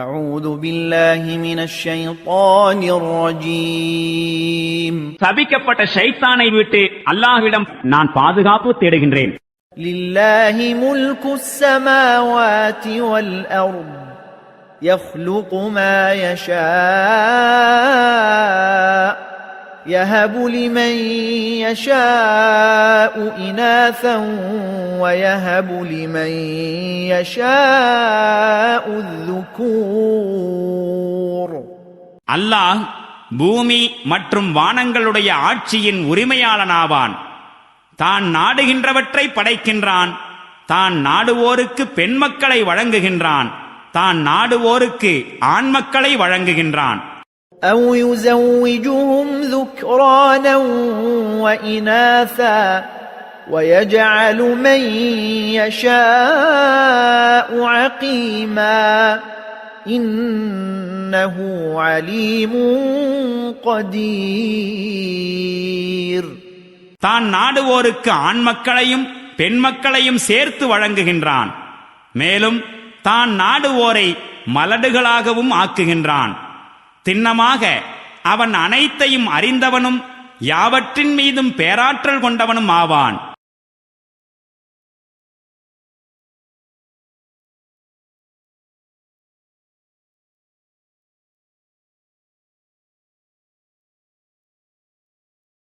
أعوذ بالله من الشيطان الرجيم சபிக்கப்பட்ட ஷைத்தானை விட்டு அல்லாஹ்விடம் நான் பாதுகாப்பு தேடுகின்றேன். لله ملك السماوات والأرض يخلق ما يشاء يهب لمن يشاء إناثا ويهب لمن يشاء الذكور. அல்லாஹ் பூமி மற்றும் வானங்களுடைய ஆட்சியின் உரிமையாளனாவான். தான் நாடுகின்றவற்றை படைக்கின்றான். தான் நாடுவோருக்கு பெண் மக்களை வழங்குகின்றான். தான் நாடுவோருக்கு ஆண் மக்களை வழங்குகின்றான். أو يزوجهم ذكرانا وإناثا ويجعل من يشاء عقيما إنه عليم قدير. தான் நாடுவோருக்கு ஆண் மக்களையும் பெண் மக்களையும் சேர்த்து வழங்குகின்றான். மேலும் தான் நாடுவோரை மலடுகளாகவும் ஆக்குகின்றான். திண்ணமாக அவன் அனைத்தையும் அறிந்தவனும் யாவற்றின் மீதும் பேராற்றல் கொண்டவனும் ஆவான்.